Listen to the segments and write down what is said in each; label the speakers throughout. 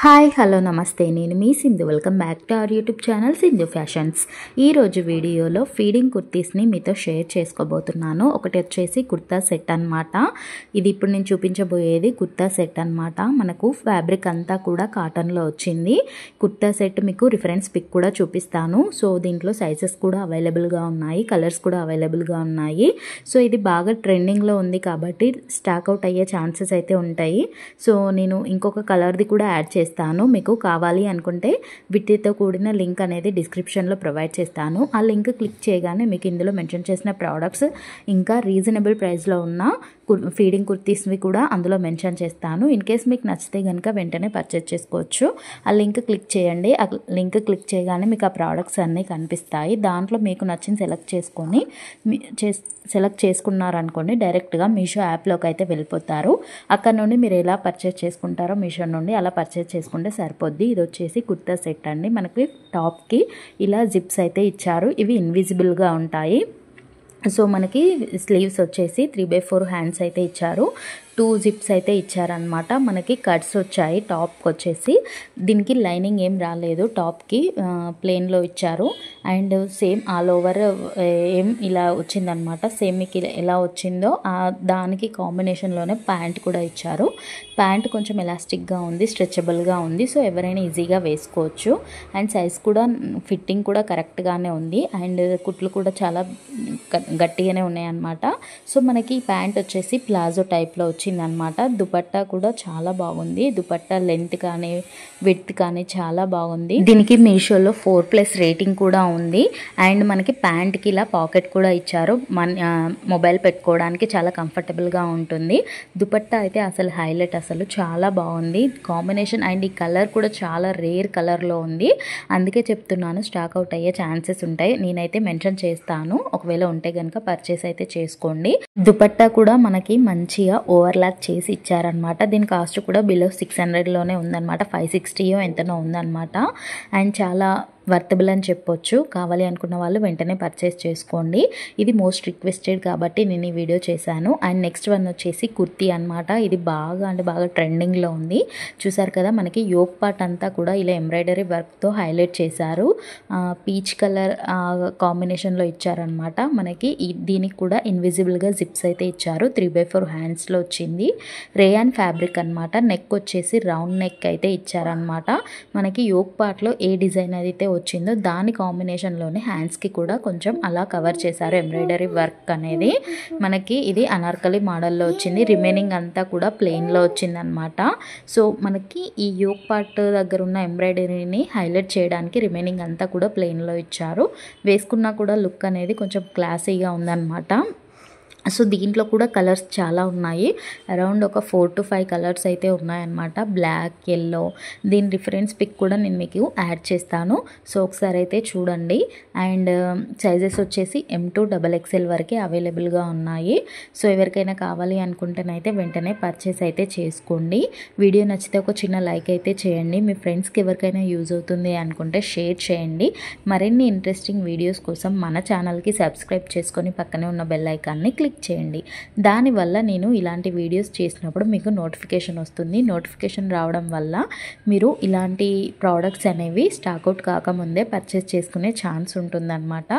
Speaker 1: Hi hello నమస్తే నేను మీ Sindhu welcome back to our YouTube channel Sindhu fashions. ఈరోజు వీడియోలో ఫీడింగ్ కుర్తీస్ని మీతో షేర్ చేసుకోబోతున్నాను. ఒకటి వచ్చేసి కుర్తా సెట్ అనమాట. ఇది ఇప్పుడు నేను చూపించబోయేది కుర్తా సెట్ అనమాట. మనకు ఫ్యాబ్రిక్ అంతా కూడా కాటన్లో వచ్చింది. కుర్తా సెట్ మీకు రిఫరెన్స్ పిక్ కూడా చూపిస్తాను. సో దీంట్లో సైజెస్ కూడా అవైలబుల్గా ఉన్నాయి, కలర్స్ కూడా అవైలబుల్గా ఉన్నాయి. సో ఇది బాగా ట్రెండింగ్లో ఉంది కాబట్టి స్టాక్ అవుట్ అయ్యే ఛాన్సెస్ అయితే ఉంటాయి. సో నేను ఇంకొక కలర్ది కూడా యాడ్ చేస్తాను. మీకు కావాలి అనుకుంటే వీటితో కూడిన లింక్ అనేది డిస్క్రిప్షన్లో ప్రొవైడ్ చేస్తాను. ఆ లింక్ క్లిక్ చేయగానే మీకు ఇందులో మెన్షన్ చేసిన ప్రోడక్ట్స్ ఇంకా రీజనబుల్ ప్రైస్లో ఉన్న ఫీడింగ్ కుర్తీస్వి కూడా అందులో మెన్షన్ చేస్తాను. ఇన్ కేస్ మీకు నచ్చితే కనుక వెంటనే పర్చేజ్ చేసుకోవచ్చు. ఆ లింక్ క్లిక్ చేయండి. ఆ లింక్ క్లిక్ చేయగానే మీకు ఆ ప్రోడక్ట్స్ అన్నీ కనిపిస్తాయి. దాంట్లో మీకు నచ్చింది సెలెక్ట్ చేసుకున్నారనుకోండి, డైరెక్ట్గా మీషో యాప్లోకి అయితే వెళ్ళిపోతారు. అక్కడ నుండి మీరు ఎలా పర్చేజ్ చేసుకుంటారో మీషో నుండి అలా పర్చేజ్ చేసుకుంటే సరిపోద్ది. ఇది వచ్చేసి కుర్తా సెట్ అండి. మనకి టాప్కి ఇలా జిప్స్ అయితే ఇచ్చారు. ఇవి ఇన్విజిబుల్గా ఉంటాయి. సో మనకి స్లీవ్స్ వచ్చేసి 3/4 హ్యాండ్స్ అయితే ఇచ్చారు. 2 జిప్స్ అయితే ఇచ్చారనమాట. మనకి కట్స్ వచ్చాయి. టాప్కి వచ్చేసి దీనికి లైనింగ్ ఏం రాలేదు, టాప్కి ప్లెయిన్లో ఇచ్చారు. అండ్ సేమ్ ఆల్ ఓవర్ ఏం ఇలా వచ్చిందనమాట. సేమ్ మీకు ఎలా వచ్చిందో దానికి కాంబినేషన్లోనే ప్యాంట్ కూడా ఇచ్చారు. ప్యాంట్ కొంచెం ఎలాస్టిక్గా ఉంది, స్ట్రెచబుల్గా ఉంది. సో ఎవరైనా ఈజీగా వేసుకోవచ్చు. అండ్ సైజ్ కూడా ఫిట్టింగ్ కూడా కరెక్ట్గానే ఉంది. అండ్ కుట్లు కూడా చాలా గట్టిగానే ఉన్నాయన్నమాట. సో మనకి ప్యాంట్ వచ్చేసి ప్లాజో టైప్లో వచ్చిందనమాట. దుపట్టా కూడా చాలా బాగుంది. దుపట్టా లెంత్ కానీ విడ్త్ కానీ చాలా బాగుంది. దీనికి మీషోలో 4+ రేటింగ్ కూడా ఉంది. అండ్ మనకి ప్యాంట్కి ఇలా పాకెట్ కూడా ఇచ్చారు. మొబైల్ పెట్టుకోవడానికి చాలా కంఫర్టబుల్గా ఉంటుంది. దుపట్టా అయితే అసలు హైలైట్, అసలు చాలా బాగుంది కాంబినేషన్. అండ్ ఈ కలర్ కూడా చాలా రేర్ కలర్లో ఉంది. అందుకే చెప్తున్నాను, స్టాక్ అవుట్ అయ్యే ఛాన్సెస్ ఉంటాయి. నేనైతే మెన్షన్ చేస్తాను, ఒకవేళ ఉంటే కనుక పర్చేస్ అయితే చేసుకోండి. దుపట్టా కూడా మనకి మంచిగా ఓవర్లాక్ చేసి ఇచ్చారనమాట. దీని కాస్ట్ కూడా బిలో 600లోనే ఉందన్నమాట. 560 ఎంతనో ఉందన్నమాట. అండ్ చాలా వర్తబుల్ అని చెప్పొచ్చు. కావాలి అనుకున్న వాళ్ళు వెంటనే పర్చేస్ చేసుకోండి. ఇది మోస్ట్ రిక్వెస్టెడ్ కాబట్టి నేను ఈ వీడియో చేశాను. అండ్ నెక్స్ట్ వన్ వచ్చేసి కుర్తీ అనమాట. ఇది బాగా ట్రెండింగ్లో ఉంది. చూసారు కదా, మనకి యోక్ పార్ట్ అంతా కూడా ఇలా ఎంబ్రాయిడరీ వర్క్తో హైలైట్ చేశారు. పీచ్ కలర్ కాంబినేషన్లో ఇచ్చారనమాట. మనకి దీనికి కూడా ఇన్విజిబుల్గా జిప్స్ అయితే ఇచ్చారు. 3/4 హ్యాండ్స్లో వచ్చింది. రేయాన్ ఫ్యాబ్రిక్ అనమాట. నెక్ వచ్చేసి రౌండ్ నెక్ అయితే ఇచ్చారనమాట. మనకి యోక్ పార్ట్లో ఏ డిజైన్ అయితే వచ్చిందో దాని కాంబినేషన్లోనే హ్యాండ్స్కి కూడా కొంచెం అలా కవర్ చేశారు ఎంబ్రాయిడరీ వర్క్ అనేది. మనకి ఇది అనార్కలి మోడల్లో వచ్చింది. రిమైనింగ్ అంతా కూడా ప్లెయిన్లో వచ్చిందనమాట. సో మనకి ఈ యోక్ పార్ట్ దగ్గర ఉన్న ఎంబ్రాయిడరీని హైలైట్ చేయడానికి రిమైనింగ్ అంతా కూడా ప్లెయిన్లో ఇచ్చారు. వేసుకున్నా కూడా లుక్ అనేది కొంచెం క్లాసీగా ఉందన్నమాట. సో దీంట్లో కూడా కలర్స్ చాలా ఉన్నాయి. అరౌండ్ ఒక 4 to 5 కలర్స్ అయితే ఉన్నాయన్నమాట. Black, yellow. దీని రిఫరెన్స్ పిక్ కూడా నేను మీకు యాడ్ చేస్తాను. సో ఒకసారి అయితే చూడండి. అండ్ సైజెస్ వచ్చేసి M to XXL వరకే అవైలబుల్గా ఉన్నాయి. సో ఎవరికైనా కావాలి అనుకుంటేనైతే వెంటనే పర్చేస్ అయితే చేసుకోండి. వీడియో నచ్చితే ఒక చిన్న లైక్ అయితే చేయండి. మీ ఫ్రెండ్స్కి ఎవరికైనా యూజ్ అవుతుంది అనుకుంటే షేర్ చేయండి. మరిన్ని ఇంట్రెస్టింగ్ వీడియోస్ కోసం మన ఛానల్కి సబ్స్క్రైబ్ చేసుకొని పక్కనే ఉన్న బెల్ ఐకాన్ని క్లిక్ చేయండి. దానివల్ల నేను ఇలాంటి వీడియోస్ చేసినప్పుడు మీకు నోటిఫికేషన్ వస్తుంది. నోటిఫికేషన్ రావడం వల్ల మీరు ఇలాంటి ప్రోడక్ట్స్ అనేవి స్టాక్అవుట్ కాకముందే పర్చేస్ చేసుకునే ఛాన్స్ ఉంటుందన్నమాట.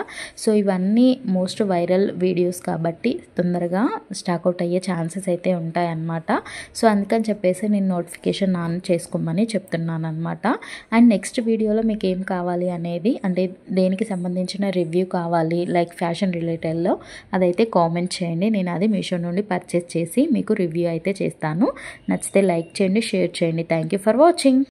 Speaker 1: సో ఇవన్నీ మోస్ట్ వైరల్ వీడియోస్ కాబట్టి తొందరగా స్టాక్అవుట్ అయ్యే ఛాన్సెస్ అయితే ఉంటాయన్నమాట. సో అందుకని చెప్పేసి నేను నోటిఫికేషన్ ఆన్ చేసుకోమని చెప్తున్నాను అనమాట. అండ్ నెక్స్ట్ వీడియోలో మీకు ఏం కావాలి అనేది, అంటే దేనికి సంబంధించిన రివ్యూ కావాలి లైక్ ఫ్యాషన్ రిలేటెడ్లో, అదైతే కామెంట్ చేయండి. నేను అది మీషో నుండి పర్చేస్ చేసి మీకు రివ్యూ అయితే చేస్తాను. నచ్చితే లైక్ చేయండి, షేర్ చేయండి. Thank you for watching.